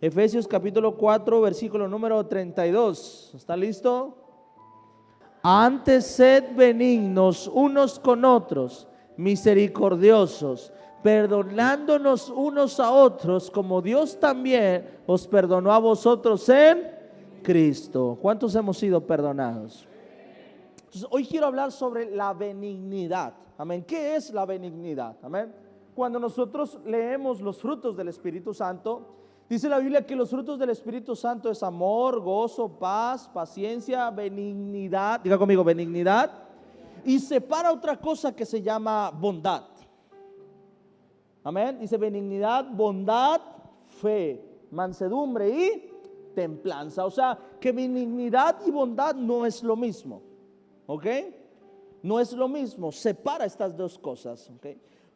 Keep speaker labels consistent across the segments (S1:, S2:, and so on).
S1: Efesios capítulo 4, versículo número 32. ¿Está listo? Antes sed benignos unos con otros, misericordiosos, perdonándonos unos a otros, como Dios también os perdonó a vosotros en Cristo. ¿Cuántos hemos sido perdonados? Entonces, hoy quiero hablar sobre la benignidad. Amén. ¿Qué es la benignidad? Amén. Cuando nosotros leemos los frutos del Espíritu Santo, dice la Biblia que los frutos del Espíritu Santo es amor, gozo, paz, paciencia, benignidad. Diga conmigo, benignidad. Y separa otra cosa que se llama bondad. Amén. Dice benignidad, bondad, fe, mansedumbre y templanza. O sea, que benignidad y bondad no es lo mismo. ¿Ok? No es lo mismo. Separa estas dos cosas. ¿Ok?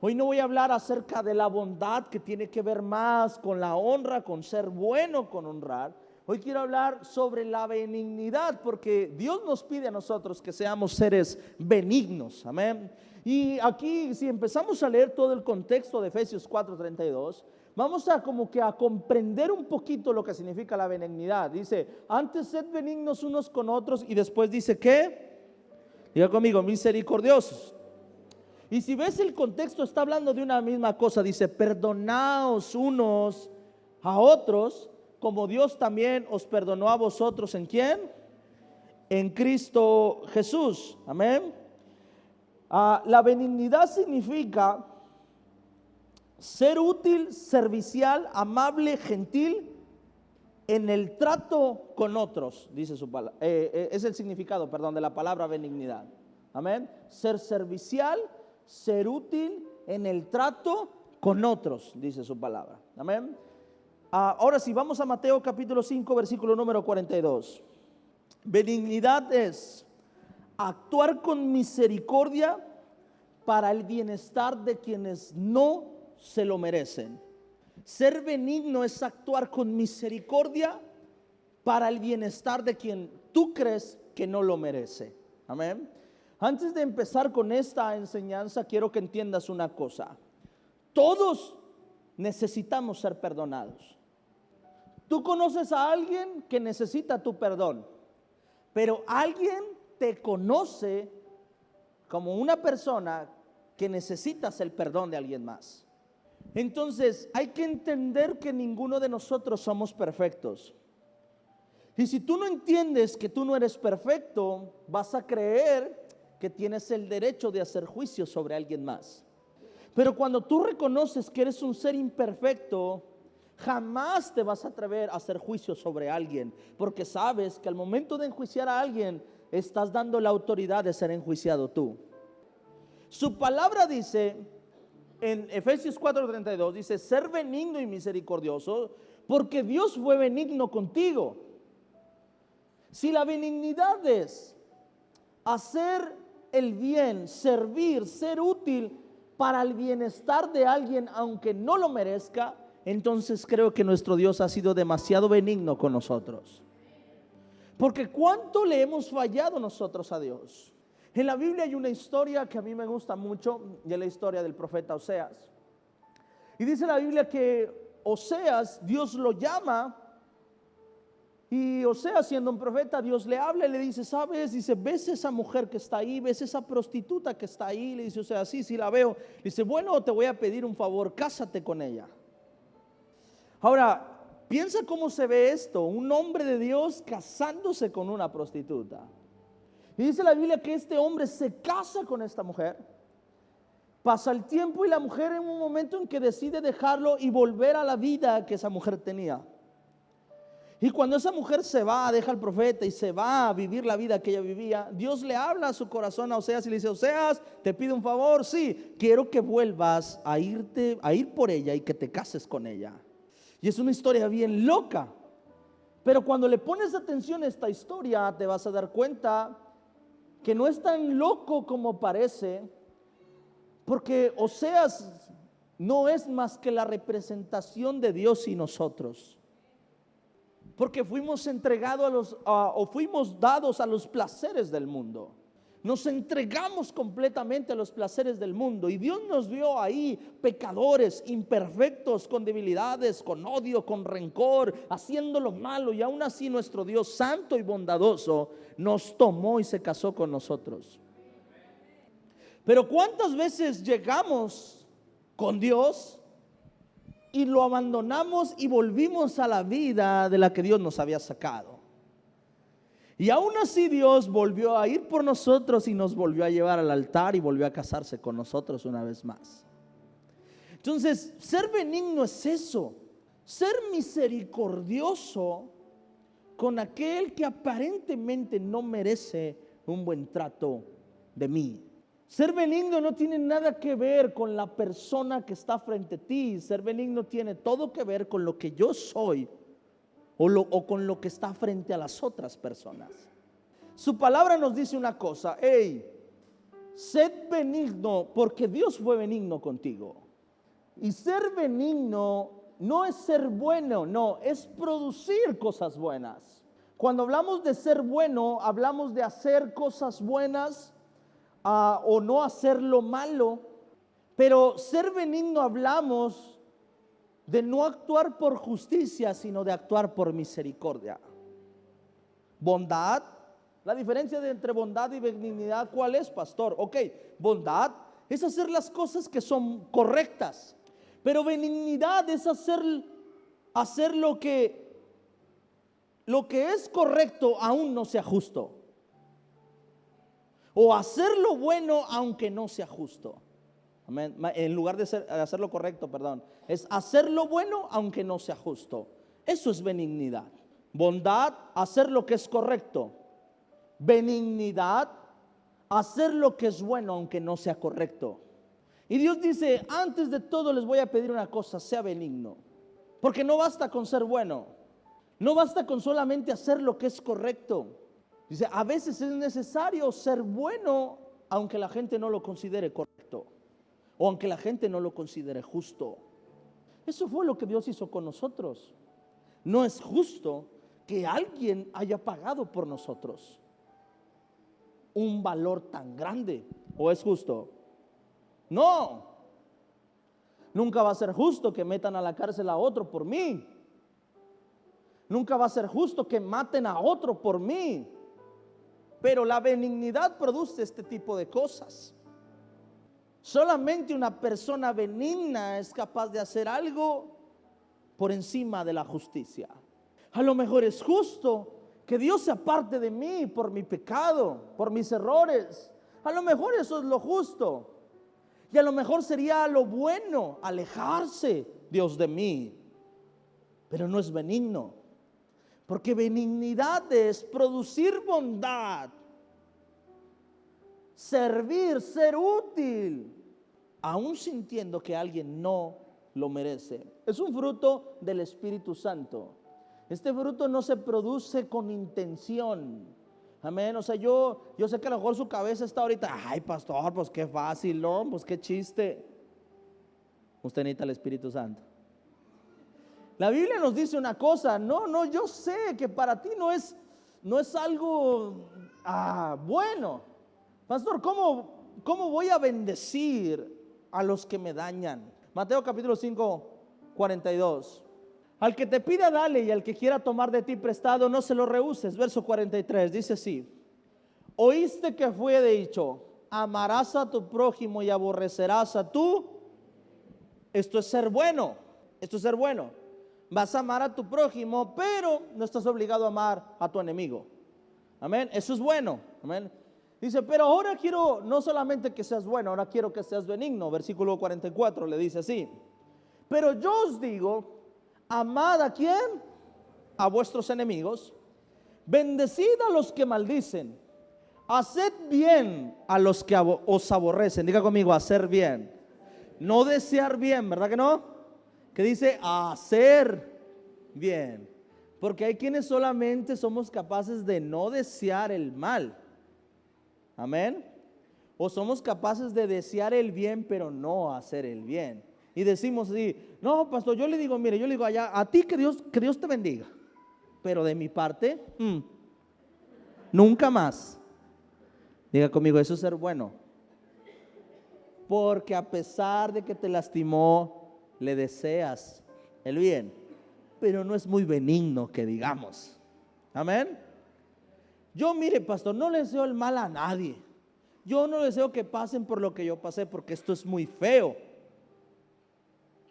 S1: Hoy no voy a hablar acerca de la bondad, que tiene que ver más con la honra, con ser bueno, con honrar. Hoy quiero hablar sobre la benignidad, porque Dios nos pide a nosotros que seamos seres benignos. Amén. Y aquí, si empezamos a leer todo el contexto de Efesios 4:32, vamos a como que a comprender un poquito lo que significa la benignidad. Dice, antes sed benignos unos con otros, y después dice, ¿qué? Diga conmigo, misericordiosos. Y si ves el contexto, está hablando de una misma cosa. Dice, perdonaos unos a otros, como Dios también os perdonó a vosotros. ¿En quién? En Cristo Jesús. Amén. La benignidad significa ser útil, servicial, amable, gentil en el trato con otros, dice su palabra. Es el significado, perdón, de la palabra benignidad. Amén. Ser servicial, ser útil en el trato con otros, dice su palabra. Amén. Ahora sí, vamos a Mateo capítulo 5, versículo número 42. Benignidad es actuar con misericordia para el bienestar de quienes no se lo merecen. Ser benigno es actuar con misericordia para el bienestar de quien tú crees que no lo merece. Amén. Antes de empezar con esta enseñanza, quiero que entiendas una cosa. Todos necesitamos ser perdonados. Tú conoces a alguien que necesita tu perdón, pero alguien te conoce como una persona que necesitas el perdón de alguien más. Entonces hay que entender que ninguno de nosotros somos perfectos. Y si tú no entiendes que tú no eres perfecto, vas a creer que tienes el derecho de hacer juicio sobre alguien más. Pero cuando tú reconoces que eres un ser imperfecto, jamás te vas a atrever a hacer juicio sobre alguien, porque sabes que al momento de enjuiciar a alguien, estás dando la autoridad de ser enjuiciado tú. Su palabra dice en Efesios 4:32, dice, ser benigno y misericordioso, porque Dios fue benigno contigo. Si la benignidad es hacer el bien, servir, ser útil para el bienestar de alguien aunque no lo merezca, entonces creo que nuestro Dios ha sido demasiado benigno con nosotros. Porque ¿cuánto le hemos fallado nosotros a Dios? En la Biblia hay una historia que a mí me gusta mucho, y es la historia del profeta Oseas. Y dice la Biblia que Oseas, Dios lo llama, y Oseas, siendo un profeta, Dios le habla y le dice, ¿sabes? Dice, ¿ves esa mujer que está ahí? ¿Ves esa prostituta que está ahí? Le dice Oseas, sí, la veo. Le dice, bueno, te voy a pedir un favor, cásate con ella. Ahora, piensa cómo se ve esto, un hombre de Dios casándose con una prostituta. Y dice la Biblia que este hombre se casa con esta mujer. Pasa el tiempo y la mujer en un momento en que decide dejarlo y volver a la vida que esa mujer tenía. Y cuando esa mujer se va, deja al profeta y se va a vivir la vida que ella vivía, Dios le habla a su corazón a Oseas y le dice, Oseas, te pido un favor, sí, quiero que vuelvas a ir por ella y que te cases con ella. Y es una historia bien loca, pero cuando le pones atención a esta historia, te vas a dar cuenta que no es tan loco como parece, porque Oseas no es más que la representación de Dios y nosotros. Porque fuimos entregados fuimos dados a los placeres del mundo. Nos entregamos completamente a los placeres del mundo, y Dios nos vio ahí pecadores, imperfectos, con debilidades, con odio, con rencor, haciendo lo malo, y aún así nuestro Dios santo y bondadoso nos tomó y se casó con nosotros. Pero ¿cuántas veces llegamos con Dios y lo abandonamos y volvimos a la vida de la que Dios nos había sacado? Y aún así Dios volvió a ir por nosotros y nos volvió a llevar al altar y volvió a casarse con nosotros una vez más. Entonces, ser benigno es eso, ser misericordioso con aquel que aparentemente no merece un buen trato de mí. Ser benigno no tiene nada que ver con la persona que está frente a ti. Ser benigno tiene todo que ver con lo que yo soy o con lo que está frente a las otras personas. Su palabra nos dice una cosa: hey, sed benigno porque Dios fue benigno contigo. Y ser benigno no es ser bueno, no, es producir cosas buenas. Cuando hablamos de ser bueno, hablamos de hacer cosas buenas o no hacer lo malo. Pero ser benigno hablamos de no actuar por justicia, sino de actuar por misericordia. Bondad, la diferencia entre bondad y benignidad, ¿cuál es, pastor? Ok, bondad es hacer las cosas que son correctas, pero benignidad es hacer lo que es correcto aún no sea justo, o hacer lo bueno aunque no sea justo. Amén. En lugar de hacer lo correcto, perdón, es hacer lo bueno aunque no sea justo. Eso es benignidad. Bondad, hacer lo que es correcto. Benignidad, hacer lo que es bueno aunque no sea correcto. Y Dios dice: antes de todo les voy a pedir una cosa: sea benigno. Porque no basta con ser bueno, no basta con solamente hacer lo que es correcto. Dice, a veces es necesario ser bueno aunque la gente no lo considere correcto, o aunque la gente no lo considere justo. Eso fue lo que Dios hizo con nosotros. No es justo que alguien haya pagado por nosotros un valor tan grande. ¿O es justo? No. Nunca va a ser justo que metan a la cárcel a otro por mí. Nunca va a ser justo que maten a otro por mí. Pero la benignidad produce este tipo de cosas. Solamente una persona benigna es capaz de hacer algo por encima de la justicia. A lo mejor es justo que Dios se aparte de mí por mi pecado, por mis errores. A lo mejor eso es lo justo. Y a lo mejor sería lo bueno alejarse Dios de mí. Pero no es benigno. Porque benignidad es producir bondad, servir, ser útil, aún sintiendo que alguien no lo merece. Es un fruto del Espíritu Santo. Este fruto no se produce con intención. Amén. O sea, yo sé que a lo mejor su cabeza está ahorita: ay, pastor, pues qué fácil, ¿no? Pues qué chiste. Usted necesita el Espíritu Santo. La Biblia nos dice una cosa: no, yo sé que para ti no es algo bueno. Pastor, ¿cómo voy a bendecir a los que me dañan? Mateo capítulo 5, 42. Al que te pida dale, y al que quiera tomar de ti prestado no se lo rehuses. Verso 43 dice así: oíste que fue dicho, amarás a tu prójimo y aborrecerás a tu. Esto es ser bueno. Esto es ser bueno. Vas a amar a tu prójimo, pero no estás obligado a amar a tu enemigo. Amén. Eso es bueno. Amén. Dice, pero ahora quiero no solamente que seas bueno, ahora quiero que seas benigno. Versículo 44 le dice así: pero yo os digo, amad ¿a quién? A vuestros enemigos, bendecid a los que maldicen, haced bien a los que os aborrecen. Diga conmigo: hacer bien. No desear bien, ¿verdad que no? Que dice hacer bien. Porque hay quienes solamente somos capaces de no desear el mal. Amén. O somos capaces de desear el bien pero no hacer el bien. Y decimos así: no, pastor, yo le digo allá, a ti que Dios te bendiga, pero de mi parte nunca más. Diga conmigo, eso es ser bueno. Porque a pesar de que te lastimó, le deseas el bien, pero no es muy benigno que digamos. Amén. Yo, mire, pastor, no le deseo el mal a nadie. Yo no deseo que pasen por lo que yo pasé, porque esto es muy feo.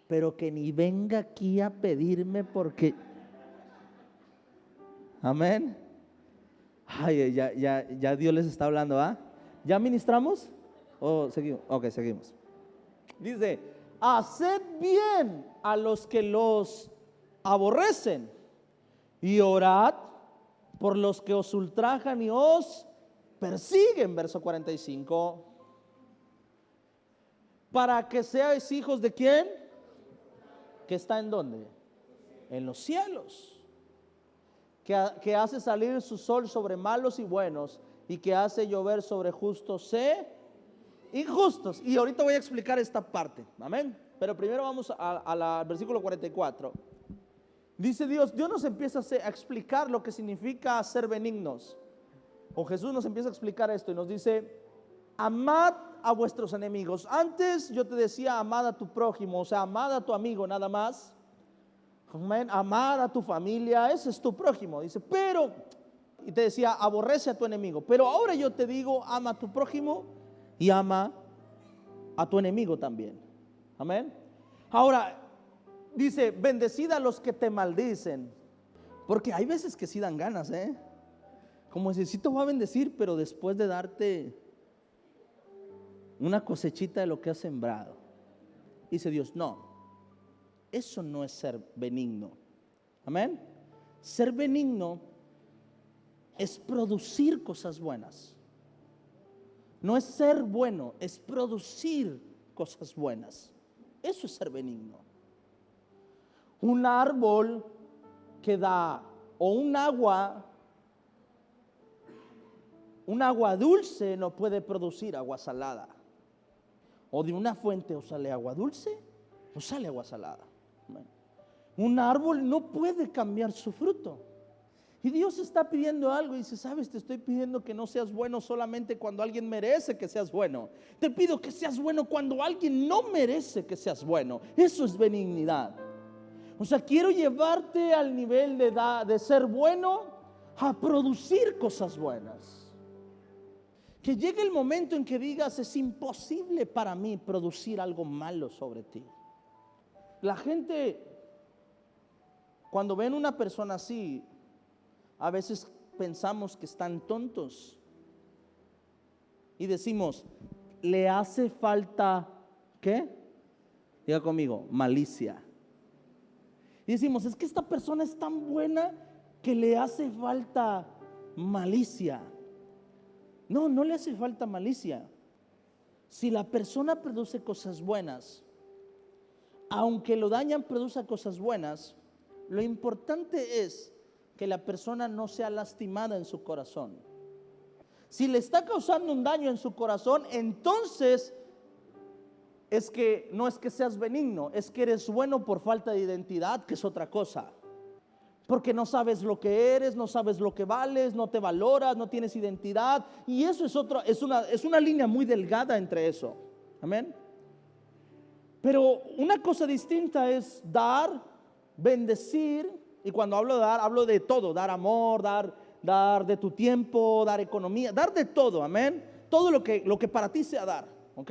S1: Pero que ni venga aquí a pedirme porque... Amén. Ay, ya Dios les está hablando, ¿ah? ¿Ya ministramos? ¿O seguimos? Ok, seguimos. Dice, haced bien a los que los aborrecen y orad por los que os ultrajan y os persiguen. Verso 45. Para que seáis hijos de ¿quién? ¿Que está en dónde? En los cielos. Que hace salir su sol sobre malos y buenos, y que hace llover sobre justos e injustos. Y ahorita voy a explicar esta parte, amén. Pero primero vamos al versículo 44. Dice Dios nos empieza a explicar lo que significa ser benignos. O Jesús nos empieza a explicar esto y nos dice: amad a vuestros enemigos. Antes yo te decía amad a tu prójimo, o sea, amad a tu amigo nada más. Amén. Amar a tu familia, ese es tu prójimo. Dice, pero, y te decía, aborrece a tu enemigo. Pero ahora yo te digo, ama a tu prójimo y ama a tu enemigo también. Amén. Ahora, dice, bendecid a los que te maldicen. Porque hay veces que sí dan ganas, como si sí te voy a bendecir, pero después de darte una cosechita de lo que has sembrado. Dice Dios, no. Eso no es ser benigno. Amén. Ser benigno es producir cosas buenas. No es ser bueno, es producir cosas buenas. Eso es ser benigno. Un árbol que da, o un agua dulce no puede producir agua salada. O de una fuente o sale agua dulce o sale agua salada. Un árbol no puede cambiar su fruto. Y Dios está pidiendo algo y dice, sabes, te estoy pidiendo que no seas bueno solamente cuando alguien merece que seas bueno. Te pido que seas bueno cuando alguien no merece que seas bueno. Eso es benignidad. O sea, quiero llevarte al nivel de ser bueno a producir cosas buenas. Que llegue el momento en que digas, es imposible para mí producir algo malo sobre ti. La gente, cuando ven una persona así, a veces pensamos que están tontos y decimos, le hace falta, ¿qué? Diga conmigo, malicia. Y decimos, es que esta persona es tan buena que le hace falta malicia. No, no le hace falta malicia. Si la persona produce cosas buenas, aunque lo dañan, produce cosas buenas, lo importante es que la persona no sea lastimada en su corazón. Si le está causando un daño en su corazón, entonces es que no es que seas benigno, es que eres bueno por falta de identidad, que es otra cosa. Porque no sabes lo que eres, no sabes lo que vales, no te valoras, no tienes identidad. Y eso es una línea muy delgada entre eso. Amén. Pero una cosa distinta es dar, bendecir, y cuando hablo de dar, hablo de todo, dar amor, dar de tu tiempo, dar economía, dar de todo, amén. Todo lo que para ti sea dar, ¿ok?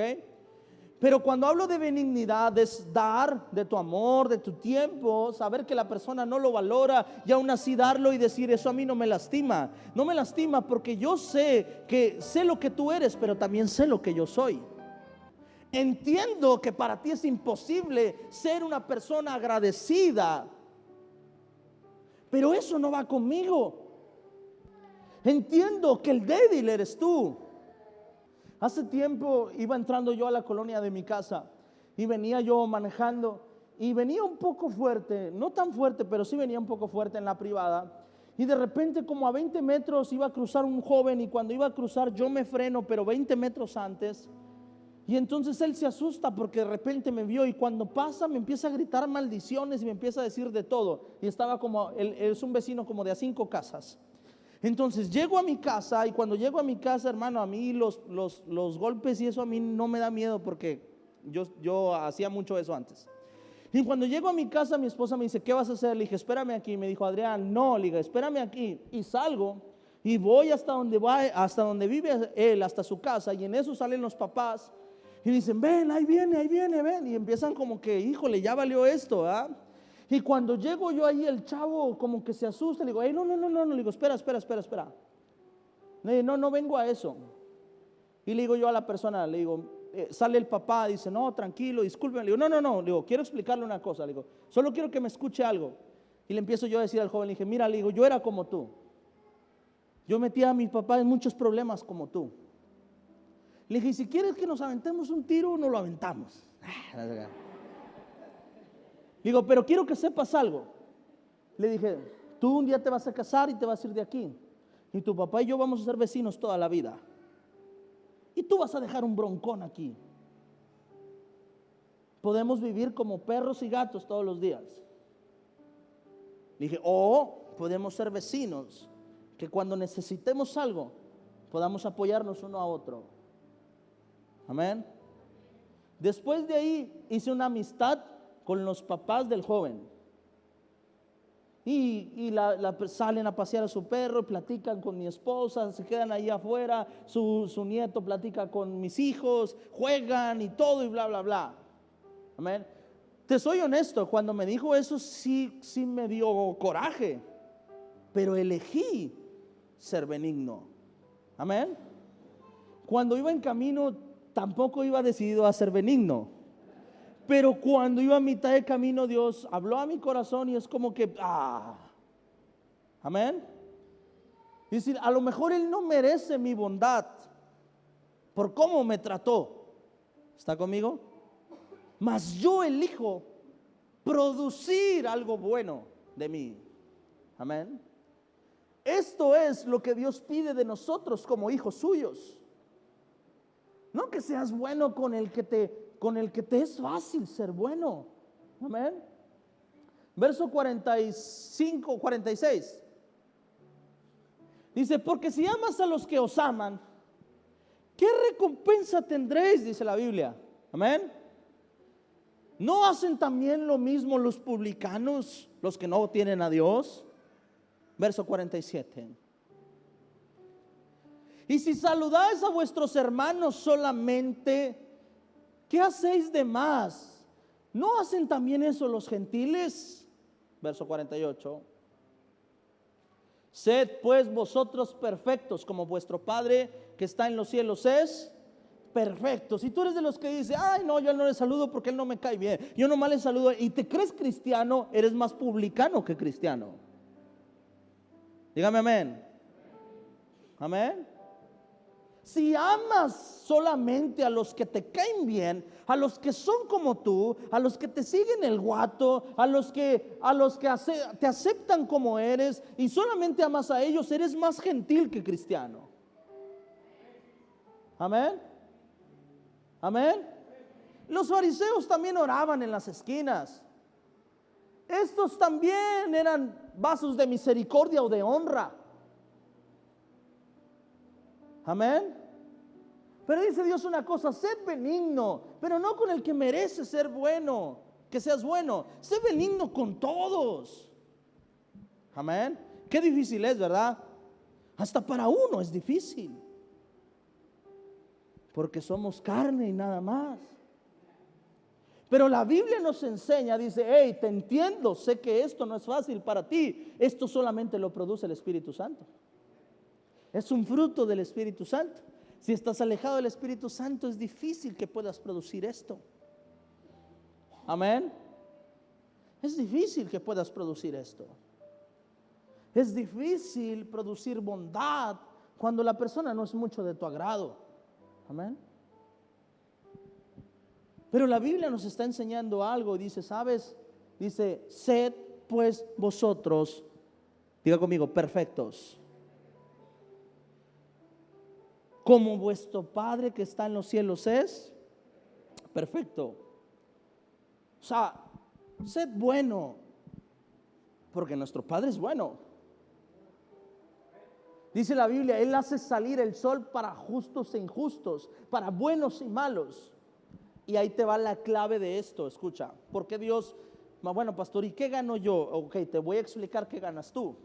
S1: Pero cuando hablo de benignidad es dar de tu amor, de tu tiempo, saber que la persona no lo valora y aún así darlo y decir, eso a mí no me lastima. No me lastima porque yo sé lo que tú eres, pero también sé lo que yo soy. Entiendo que para ti es imposible ser una persona agradecida, pero eso no va conmigo. Entiendo que el débil eres tú. Hace tiempo iba entrando yo a la colonia de mi casa y venía yo manejando y venía un poco fuerte, no tan fuerte, pero sí venía un poco fuerte en la privada. Y de repente como a 20 metros iba a cruzar un joven y cuando iba a cruzar yo me freno, pero 20 metros antes. Y entonces él se asusta porque de repente me vio y cuando pasa me empieza a gritar maldiciones y me empieza a decir de todo. Y estaba como, él es un vecino como de a 5 casas. Entonces llego a mi casa, y cuando llego a mi casa, hermano, a mí los golpes y eso a mí no me da miedo, porque yo hacía mucho eso antes. Y cuando llego a mi casa, mi esposa me dice, ¿qué vas a hacer? Le dije, espérame aquí. Me dijo, Adrián, no. Le dije, espérame aquí. Y salgo y voy hasta donde vive él, hasta su casa. Y en eso salen los papás y dicen, ven, ahí viene, ven. Y empiezan como que, híjole, ya valió esto, ¿ah? Y cuando llego yo ahí, el chavo como que se asusta. Le digo, hey, no. Le digo, espera. Le digo, no vengo a eso. Y le digo yo a la persona, le digo, sale el papá, dice, no, tranquilo, discúlpeme. Le digo, no, le digo, quiero explicarle una cosa. Le digo, solo quiero que me escuche algo. Y le empiezo yo a decir al joven, le dije, mira, le digo, yo era como tú. Yo metía a mi papá en muchos problemas como tú. Le dije, si quieres que nos aventemos un tiro, nos lo aventamos. Le digo, pero quiero que sepas algo. Le dije, tú un día te vas a casar y te vas a ir de aquí. Y tu papá y yo vamos a ser vecinos toda la vida. Y tú vas a dejar un broncón aquí. Podemos vivir como perros y gatos todos los días. Le dije, o podemos ser vecinos, que cuando necesitemos algo, podamos apoyarnos uno a otro. Amén. Después de ahí hice una amistad con los papás del joven. Y salen a pasear a su perro, platican con mi esposa, se quedan ahí afuera, su nieto platica con mis hijos, juegan y todo y bla, bla, bla. Amén. Te soy honesto, cuando me dijo eso sí me dio coraje, pero elegí ser benigno. Amén. Cuando iba en camino tampoco iba decidido a ser benigno. Pero cuando iba a mitad de camino, Dios habló a mi corazón y es como que, amén. Es decir, a lo mejor Él no merece mi bondad por cómo me trató. ¿Está conmigo? Mas yo elijo producir algo bueno de mí. Amén. Esto es lo que Dios pide de nosotros como hijos suyos. No que seas bueno con el que te es fácil ser bueno. Amén. Verso 45, 46. Dice, porque si amas a los que os aman, ¿qué recompensa tendréis? Dice la Biblia. Amén. ¿No hacen también lo mismo los publicanos, los que no tienen a Dios? Verso 47. Y si saludáis a vuestros hermanos solamente, ¿qué hacéis de más? ¿No hacen también eso los gentiles? Verso 48. Sed pues vosotros perfectos, como vuestro Padre que está en los cielos es perfecto. Si tú eres de los que dice, ay no, yo no le saludo porque él no me cae bien, yo nomás le saludo, y te crees cristiano, eres más publicano que cristiano. Dígame amén. Amén. Si amas solamente a los que te caen bien, a los que son como tú, a los que te siguen el guato, a los que te aceptan como eres, y solamente amas a ellos, eres más gentil que cristiano. Amén. Amén. Los fariseos también oraban en las esquinas. Estos también eran vasos de misericordia o de honra. Amén. Pero dice Dios una cosa, sed benigno, pero no con el que merece ser bueno, que seas bueno. Sé benigno con todos. Amén. Qué difícil es, ¿verdad? Hasta para uno es difícil. Porque somos carne y nada más. Pero la Biblia nos enseña, dice, hey, te entiendo, sé que esto no es fácil para ti. Esto solamente lo produce el Espíritu Santo. Es un fruto del Espíritu Santo. Si estás alejado del Espíritu Santo, es difícil que puedas producir esto. Amén. Es difícil que puedas producir esto. Es difícil producir bondad cuando la persona no es mucho de tu agrado. Amén. Pero la Biblia nos está enseñando algo. Dice, ¿sabes? Dice, sed pues vosotros, diga conmigo, perfectos, como vuestro Padre que está en los cielos es perfecto. O sea, sed bueno, porque nuestro Padre es bueno. Dice la Biblia, Él hace salir el sol para justos e injustos, para buenos y malos. Y ahí te va la clave de esto, escucha. ¿Por qué Dios? Bueno, pastor, ¿y qué gano yo? Ok, te voy a explicar qué ganas tú.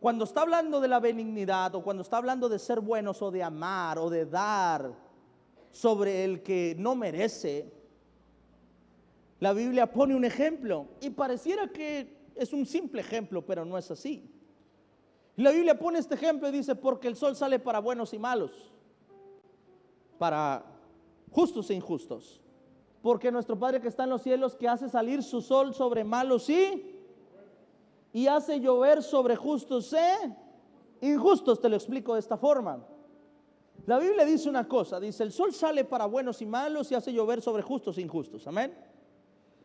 S1: Cuando está hablando de la benignidad, o cuando está hablando de ser buenos, o de amar, o de dar sobre el que no merece, la Biblia pone un ejemplo. Y pareciera que es un simple ejemplo, pero no es así. La Biblia pone este ejemplo y dice, porque el sol sale para buenos y malos, para justos e injustos. Porque nuestro Padre que está en los cielos, que hace salir su sol sobre malos y hace llover sobre justos e injustos. Te lo explico de esta forma. La Biblia dice una cosa, dice, el sol sale para buenos y malos y hace llover sobre justos e injustos. Amén.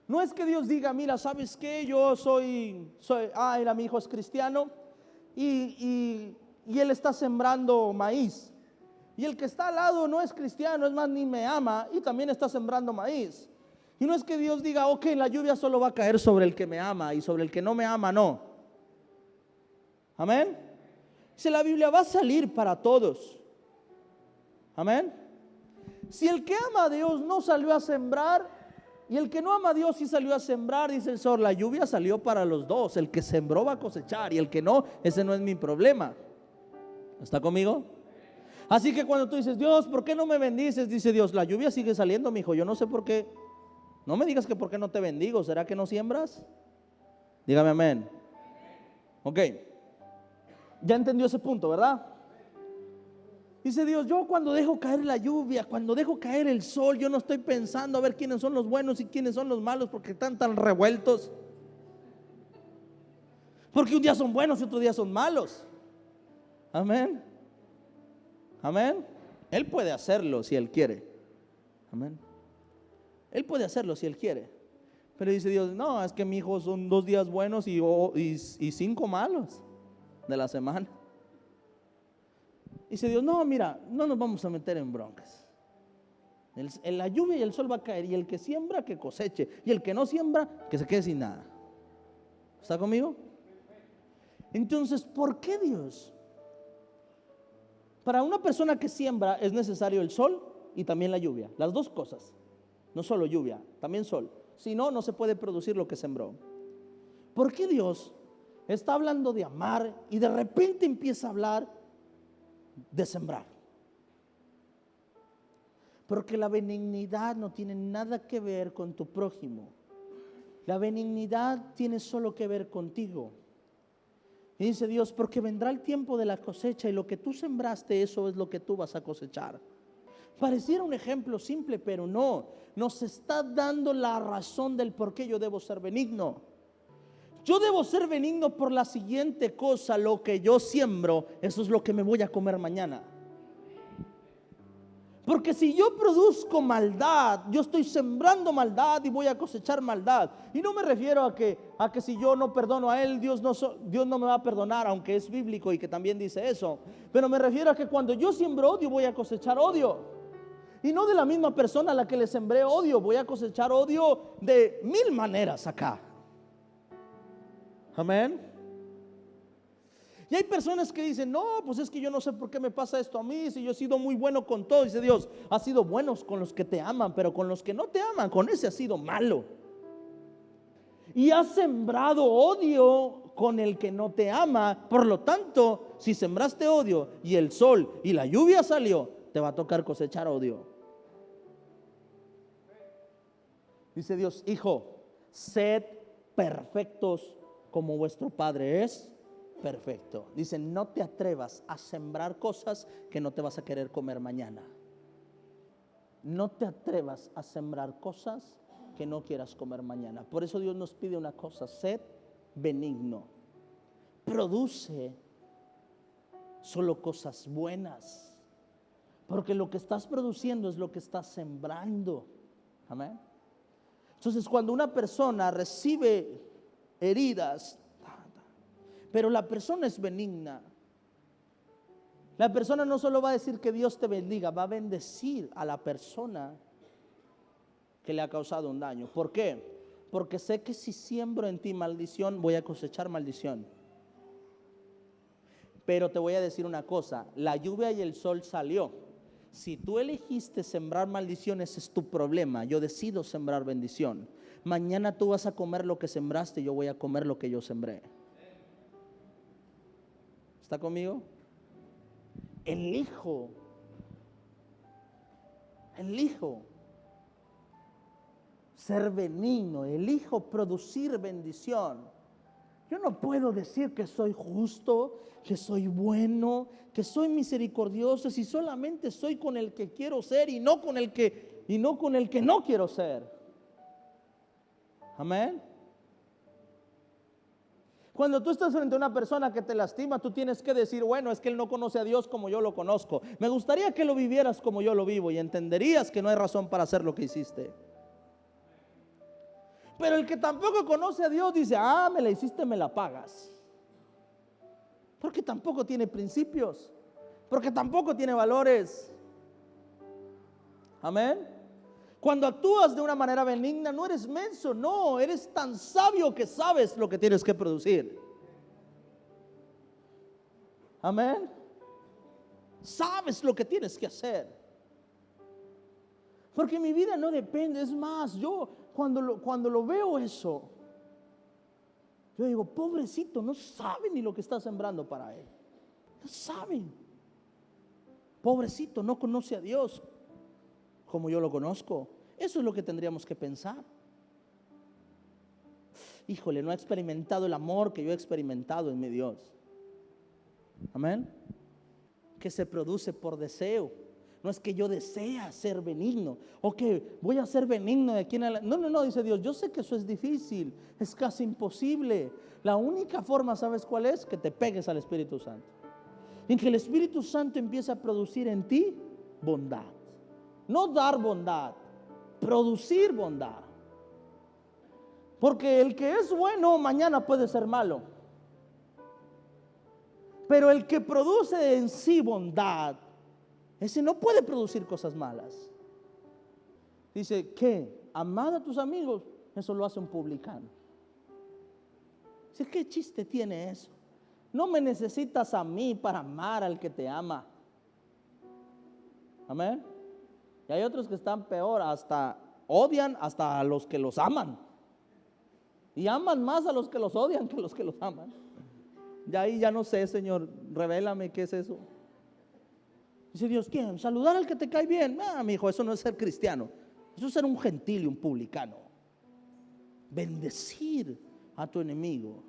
S1: No es que Dios diga, mira, ¿sabes qué? Yo soy mira, mi hijo es cristiano y él está sembrando maíz. Y el que está al lado no es cristiano, es más, ni me ama y también está sembrando maíz. Y no es que Dios diga, ok, la lluvia solo va a caer sobre el que me ama y sobre el que no me ama, no. Amén. Dice la Biblia, va a salir para todos. Amén. Si el que ama a Dios no salió a sembrar y el que no ama a Dios sí salió a sembrar, dice el Señor, la lluvia salió para los dos. El que sembró va a cosechar y el que no, ese no es mi problema. ¿Está conmigo? Así que cuando tú dices, Dios, ¿por qué no me bendices? Dice Dios, la lluvia sigue saliendo, mi hijo. Yo no sé por qué. No me digas que por qué no te bendigo. ¿Será que no siembras? Dígame amén. Ok. Ya entendió ese punto, ¿verdad? Dice Dios, yo cuando dejo caer la lluvia, cuando dejo caer el sol, yo no estoy pensando a ver quiénes son los buenos y quiénes son los malos, porque están tan revueltos. Porque un día son buenos y otro día son malos. Amén. Amén. Él puede hacerlo si Él quiere. Amén. Él puede hacerlo si Él quiere. Pero dice Dios, no, es que mi hijo son 2 días buenos y 5 malos de la semana. Dice Dios, no, mira, no nos vamos a meter en broncas. La lluvia y el sol va a caer, y el que siembra que coseche, y el que no siembra que se quede sin nada. ¿Está conmigo? Entonces, ¿por qué Dios? Para una persona que siembra es necesario el sol y también la lluvia, las dos cosas. No solo lluvia, también sol. Si no, no se puede producir lo que sembró. ¿Por qué Dios está hablando de amar y de repente empieza a hablar de sembrar? Porque la benignidad no tiene nada que ver con tu prójimo. La benignidad tiene solo que ver contigo. Y dice Dios, porque vendrá el tiempo de la cosecha y lo que tú sembraste, eso es lo que tú vas a cosechar. Pareciera un ejemplo simple, pero no. Nos está dando la razón del por qué yo debo ser benigno. Yo debo ser benigno por la siguiente cosa: lo que yo siembro, eso es lo que me voy a comer mañana. Porque si yo produzco maldad, yo estoy sembrando maldad y voy a cosechar maldad. Y no me refiero a que si yo no perdono a él, Dios no me va a perdonar, aunque es bíblico y que también dice eso. Pero me refiero a que cuando yo siembro odio, voy a cosechar odio. Y no de la misma persona a la que le sembré odio, voy a cosechar odio de 1000 maneras acá. Amén. Y hay personas que dicen, no, pues es que yo no sé por qué me pasa esto a mí, si yo he sido muy bueno con todo. Dice Dios, has sido buenos con los que te aman, pero con los que no te aman, con ese has sido malo. Y has sembrado odio con el que no te ama. Por lo tanto, si sembraste odio y el sol y la lluvia salió, te va a tocar cosechar odio. Dice Dios, hijo, sed perfectos como vuestro Padre es perfecto. Dice, no te atrevas a sembrar cosas que no te vas a querer comer mañana. No te atrevas a sembrar cosas que no quieras comer mañana. Por eso Dios nos pide una cosa: sed benigno. Produce solo cosas buenas, porque lo que estás produciendo es lo que estás sembrando. Amén. Entonces, cuando una persona recibe heridas, pero la persona es benigna, la persona no solo va a decir que Dios te bendiga, va a bendecir a la persona que le ha causado un daño. ¿Por qué? Porque sé que si siembro en ti maldición, voy a cosechar maldición. Pero te voy a decir una cosa, la lluvia y el sol salió. Si tú elegiste sembrar maldiciones, es tu problema. Yo decido sembrar bendición. Mañana tú vas a comer lo que sembraste, yo voy a comer lo que yo sembré. ¿Está conmigo? Elijo ser benigno, elijo producir bendición. Yo no puedo decir que soy justo, que soy bueno, que soy misericordioso, si solamente soy con el que quiero ser y no con el que no quiero ser. Amén. Cuando tú estás frente a una persona que te lastima, tú tienes que decir, bueno, es que él no conoce a Dios como yo lo conozco. Me gustaría que lo vivieras como yo lo vivo y entenderías que no hay razón para hacer lo que hiciste. Pero el que tampoco conoce a Dios dice, me la hiciste, me la pagas. Porque tampoco tiene principios, porque tampoco tiene valores. Amén. Cuando actúas de una manera benigna, no eres menso, no, eres tan sabio que sabes lo que tienes que producir. Amén. Sabes lo que tienes que hacer. Porque mi vida no depende, es más, yo cuando lo veo eso, yo digo, pobrecito, no sabe ni lo que está sembrando para él. No saben. Pobrecito, no conoce a Dios como yo lo conozco. Eso es lo que tendríamos que pensar. Híjole, no ha experimentado el amor que yo he experimentado en mi Dios. Amén. Que se produce por deseo. No es que yo desea ser benigno o que voy a ser benigno de aquí en adelante. No, dice Dios, yo sé que eso es difícil, es casi imposible. La única forma, ¿sabes cuál es? Que te pegues al Espíritu Santo. En que el Espíritu Santo empiece a producir en ti bondad. No dar bondad, producir bondad. Porque el que es bueno mañana puede ser malo. Pero el que produce en sí bondad, ese no puede producir cosas malas. Dice, ¿qué? Amar a tus amigos, eso lo hace un publicano. Dice, ¿qué chiste tiene eso? No me necesitas a mí para amar al que te ama. Amén. Y hay otros que están peor, hasta odian hasta a los que los aman. Y aman más a los que los odian que a los que los aman. Y ahí ya no sé, Señor, revélame qué es eso. Dice Dios, ¿quién? Saludar al que te cae bien. Mi hijo, eso no es ser cristiano. Eso es ser un gentil y un publicano. Bendecir a tu enemigo.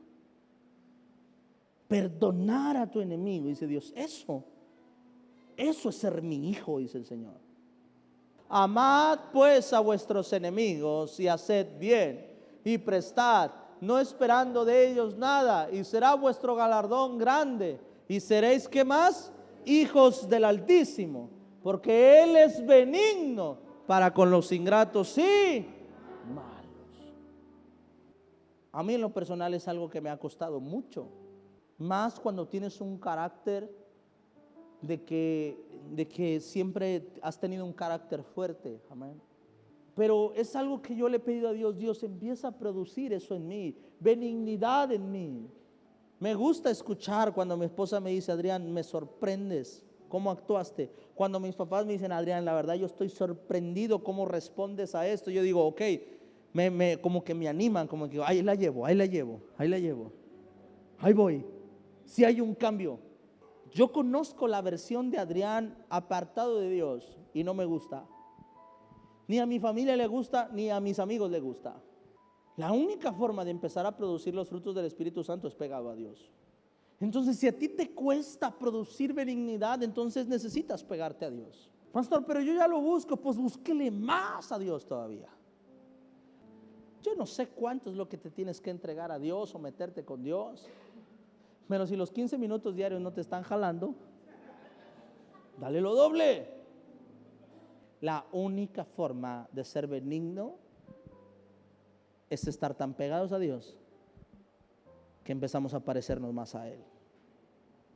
S1: Perdonar a tu enemigo, dice Dios. Eso es ser mi hijo, dice el Señor. Amad pues a vuestros enemigos y haced bien y prestad, no esperando de ellos nada, y será vuestro galardón grande, y seréis, ¿qué más? Hijos del Altísimo, porque Él es benigno para con los ingratos y malos. A mí en lo personal es algo que me ha costado mucho, más cuando tienes un carácter de que siempre has tenido un carácter fuerte. Amén. Pero es algo que yo le he pedido a Dios. Dios, empieza a producir eso en mí, benignidad en mí. Me gusta escuchar cuando mi esposa me dice, Adrián, me sorprendes cómo actuaste. Cuando mis papás me dicen, Adrián, la verdad yo estoy sorprendido cómo respondes a esto. Yo digo, ok, como que me animan, como que ahí la llevo, ahí voy. Si hay un cambio. Yo conozco la versión de Adrián apartado de Dios y no me gusta. Ni a mi familia le gusta, ni a mis amigos le gusta. La única forma de empezar a producir los frutos del Espíritu Santo es pegado a Dios. Entonces, si a ti te cuesta producir benignidad, entonces necesitas pegarte a Dios. Pastor, pero yo ya lo busco, pues búsquele más a Dios todavía. Yo no sé cuánto es lo que te tienes que entregar a Dios o meterte con Dios. Pero si los 15 minutos diarios no te están jalando, dale lo doble. La única forma de ser benigno es estar tan pegados a Dios que empezamos a parecernos más a Él.